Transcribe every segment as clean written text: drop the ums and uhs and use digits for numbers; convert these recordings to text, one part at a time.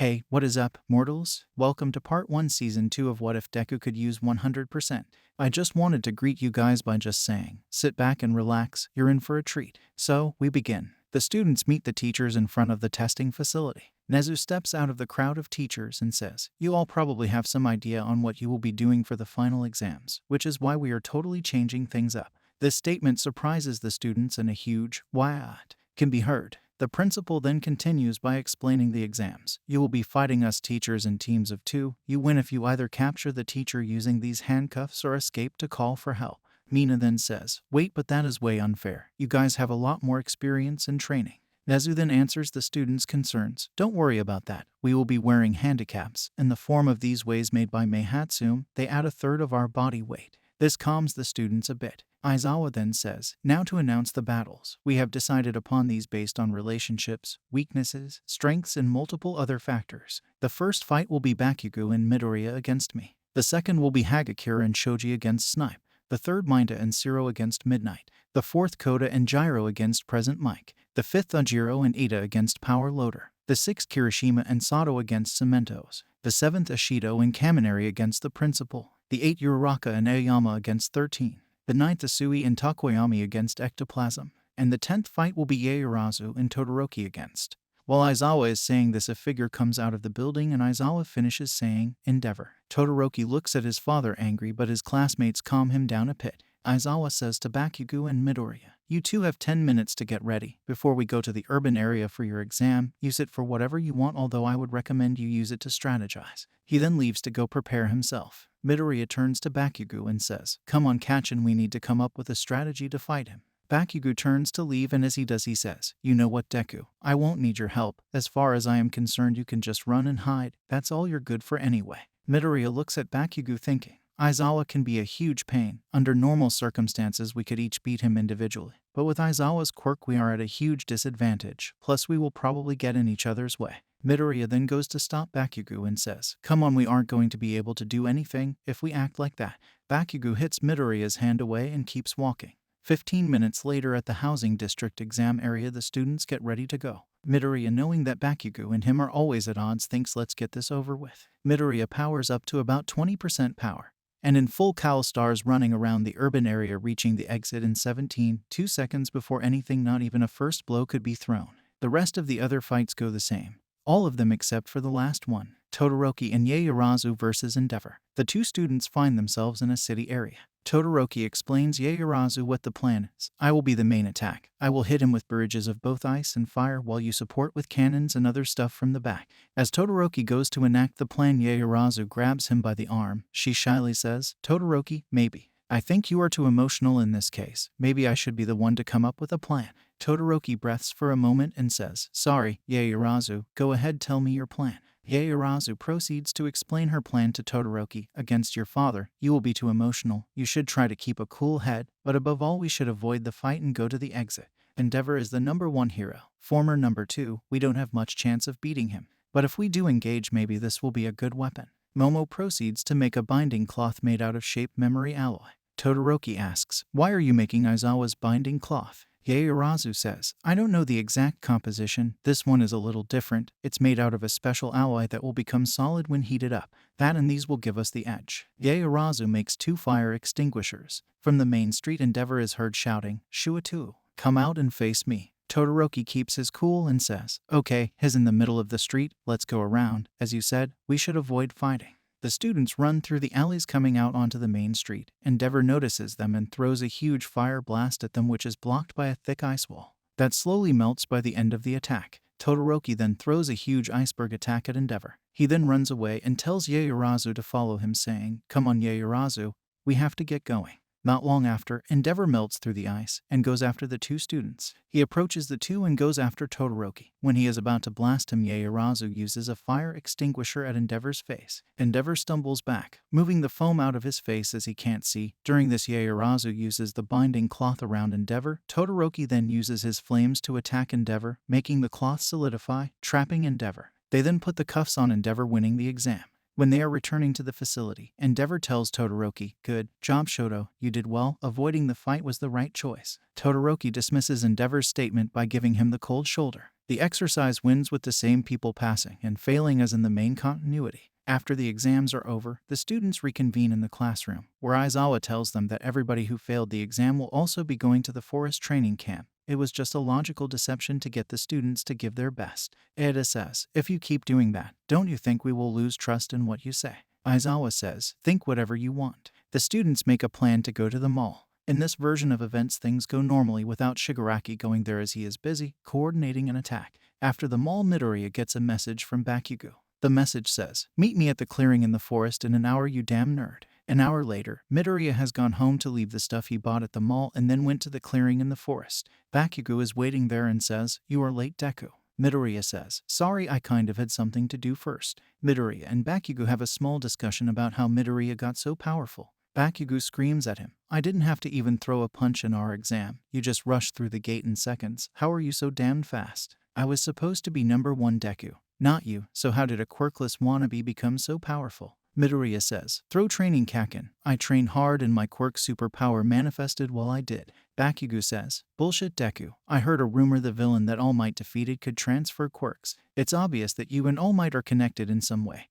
Hey, what is up, mortals? Welcome to part 1 season 2 of What If Deku Could Use 100%. I just wanted to greet you guys by just saying, sit back and relax, you're in for a treat. So, we begin. The students meet the teachers in front of the testing facility. Nezu steps out of the crowd of teachers and says, you all probably have some idea on what you will be doing for the final exams, which is why we are totally changing things up. This statement surprises the students and a huge "what" can be heard. The principal then continues by explaining the exams. You will be fighting us teachers in teams of 2. You win if you either capture the teacher using these handcuffs or escape to call for help. Mina then says, wait, but that is way unfair. You guys have a lot more experience and training. Nezu then answers the students' concerns. Don't worry about that. We will be wearing handicaps. In the form of these ways made by Meihatsume, they add a third of our body weight. This calms the students a bit. Aizawa then says, now to announce the battles. We have decided upon these based on relationships, weaknesses, strengths, and multiple other factors. The first fight will be Bakugo and Midoriya against me. The second will be Hagakure and Shoji against Snipe. The third Minta and Zero against Midnight. The fourth Koda and Gyro against Present Mike. The fifth Ujiro and Ida against Power Loader. The sixth Kirishima and Sato against Cementos. The seventh Ashido and Kaminari against the Principal. The eighth Uraraka and Aoyama against 13. The ninth Asui and Takoyami against Ectoplasm. And the 10th fight will be Yaoyorozu and Todoroki against. While Aizawa is saying this, a figure comes out of the building and Aizawa finishes saying, Endeavor. Todoroki looks at his father angry, but his classmates calm him down a bit. Aizawa says to Bakugo and Midoriya, you two have 10 minutes to get ready. Before we go to the urban area for your exam, use it for whatever you want, although I would recommend you use it to strategize. He then leaves to go prepare himself. Midoriya turns to Bakugo and says, come on, Kachin, we need to come up with a strategy to fight him. Bakugo turns to leave, and as he does he says, you know what, Deku, I won't need your help. As far as I am concerned, you can just run and hide. That's all you're good for anyway. Midoriya looks at Bakugo thinking, Aizawa can be a huge pain. Under normal circumstances we could each beat him individually, but with Aizawa's quirk we are at a huge disadvantage, plus we will probably get in each other's way. Midoriya then goes to stop Bakugo and says, come on, we aren't going to be able to do anything if we act like that. Bakugo hits Midoriya's hand away and keeps walking. 15 minutes later at the housing district exam area, the students get ready to go. Midoriya, knowing that Bakugo and him are always at odds, thinks let's get this over with. Midoriya powers up to about 20% power, and in full cowl stars running around the urban area, reaching the exit in 2 seconds before anything, not even a first blow, could be thrown. The rest of the other fights go the same. All of them except for the last one, Todoroki and Yaoyorozu versus Endeavor. The two students find themselves in a city area. Todoroki explains Yaoyorozu what the plan is. I will be the main attack. I will hit him with barrages of both ice and fire while you support with cannons and other stuff from the back. As Todoroki goes to enact the plan, Yaoyorozu grabs him by the arm. She shyly says, Todoroki, maybe. I think you are too emotional in this case. Maybe I should be the one to come up with a plan. Todoroki breathes for a moment and says, sorry, Yaoyorozu, go ahead, tell me your plan. Yaoyorozu proceeds to explain her plan to Todoroki. Against your father, you will be too emotional. You should try to keep a cool head, but above all we should avoid the fight and go to the exit. Endeavor is the #1 hero. Former #2, we don't have much chance of beating him. But if we do engage, maybe this will be a good weapon. Momo proceeds to make a binding cloth made out of shape memory alloy. Todoroki asks, why are you making Aizawa's binding cloth? Yaoyorozu says, I don't know the exact composition. This one is a little different. It's made out of a special alloy that will become solid when heated up. That and these will give us the edge. Yaoyorozu makes 2 fire extinguishers. From the main street, Endeavor is heard shouting, Shuatu, come out and face me. Todoroki keeps his cool and says, okay, he's in the middle of the street, let's go around. As you said, we should avoid fighting. The students run through the alleys coming out onto the main street. Endeavor notices them and throws a huge fire blast at them, which is blocked by a thick ice wall that slowly melts by the end of the attack. Todoroki then throws a huge iceberg attack at Endeavor. He then runs away and tells Yaoyorozu to follow him, saying, come on, Yaoyorozu, we have to get going. Not long after, Endeavor melts through the ice and goes after the two students. He approaches the two and goes after Todoroki. When he is about to blast him, Yaoyorozu uses a fire extinguisher at Endeavor's face. Endeavor stumbles back, moving the foam out of his face as he can't see. During this, Yaoyorozu uses the binding cloth around Endeavor. Todoroki then uses his flames to attack Endeavor, making the cloth solidify, trapping Endeavor. They then put the cuffs on Endeavor, winning the exam. When they are returning to the facility, Endeavor tells Todoroki, good job, Shoto, you did well. Avoiding the fight was the right choice. Todoroki dismisses Endeavor's statement by giving him the cold shoulder. The exercise wins with the same people passing and failing as in the main continuity. After the exams are over, the students reconvene in the classroom, where Aizawa tells them that everybody who failed the exam will also be going to the forest training camp. It was just a logical deception to get the students to give their best. Ada says, if you keep doing that, don't you think we will lose trust in what you say? Aizawa says, think whatever you want. The students make a plan to go to the mall. In this version of events, things go normally without Shigaraki going there as he is busy coordinating an attack. After the mall, Midoriya gets a message from Bakugo. The message says, meet me at the clearing in the forest in an hour, you damn nerd. An hour later, Midoriya has gone home to leave the stuff he bought at the mall and then went to the clearing in the forest. Bakugo is waiting there and says, you are late, Deku. Midoriya says, sorry, I kind of had something to do first. Midoriya and Bakugo have a small discussion about how Midoriya got so powerful. Bakugo screams at him, I didn't have to even throw a punch in our exam. You just rushed through the gate in seconds. How are you so damn fast? I was supposed to be number one, Deku. Not you, so how did a quirkless wannabe become so powerful? Midoriya says, throw training Kakin. I trained hard and my quirk superpower manifested while I did. Bakugo says, bullshit, Deku. I heard a rumor the villain that All Might defeated could transfer quirks. It's obvious that you and All Might are connected in some way.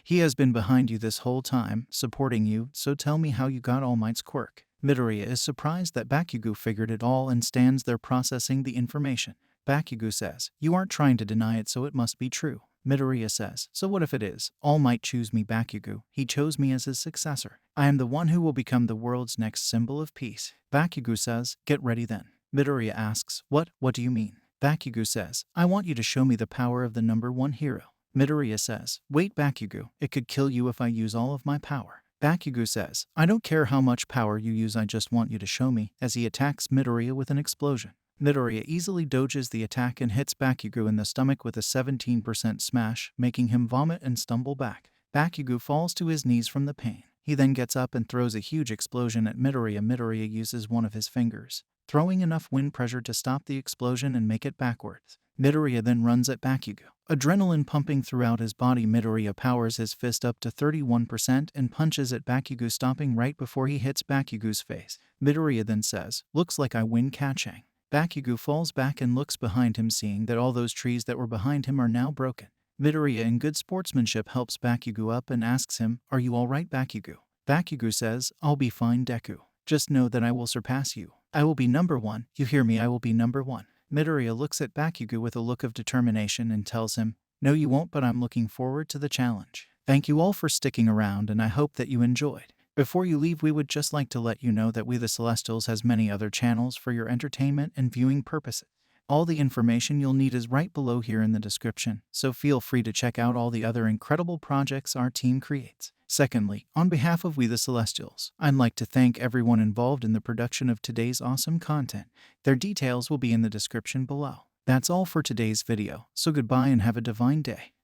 He has been behind you this whole time, supporting you, so tell me how you got All Might's quirk. Midoriya is surprised that Bakugo figured it all and stands there processing the information. Bakugo says, you aren't trying to deny it, so it must be true. Midoriya says, so what if it is? All Might choose me, Bakugo. He chose me as his successor. I am the one who will become the world's next symbol of peace. Bakugo says, get ready then. Midoriya asks, what do you mean? Bakugo says, I want you to show me the power of the number one hero. Midoriya says, wait, Bakugo, it could kill you if I use all of my power. Bakugo says, I don't care how much power you use, I just want you to show me, as he attacks Midoriya with an explosion. Midoriya easily dodges the attack and hits Bakugo in the stomach with a 17% smash, making him vomit and stumble back. Bakugo falls to his knees from the pain. He then gets up and throws a huge explosion at Midoriya. Midoriya uses one of his fingers, throwing enough wind pressure to stop the explosion and make it backwards. Midoriya then runs at Bakugo. Adrenaline pumping throughout his body, Midoriya powers his fist up to 31% and punches at Bakugo, stopping right before he hits Bakugo's face. Midoriya then says, looks like I win, catching. Bakugo falls back and looks behind him, seeing that all those trees that were behind him are now broken. Midoriya, in good sportsmanship, helps Bakugo up and asks him, are you alright, Bakugo? Bakugo says, I'll be fine, Deku. Just know that I will surpass you. I will be number one. You hear me? I will be number one. Midoriya looks at Bakugo with a look of determination and tells him, no you won't, but I'm looking forward to the challenge. Thank you all for sticking around and I hope that you enjoyed. Before you leave, we would just like to let you know that We The Celestials has many other channels for your entertainment and viewing purposes. All the information you'll need is right below here in the description, so feel free to check out all the other incredible projects our team creates. Secondly, on behalf of We The Celestials, I'd like to thank everyone involved in the production of today's awesome content. Their details will be in the description below. That's all for today's video, so goodbye and have a divine day.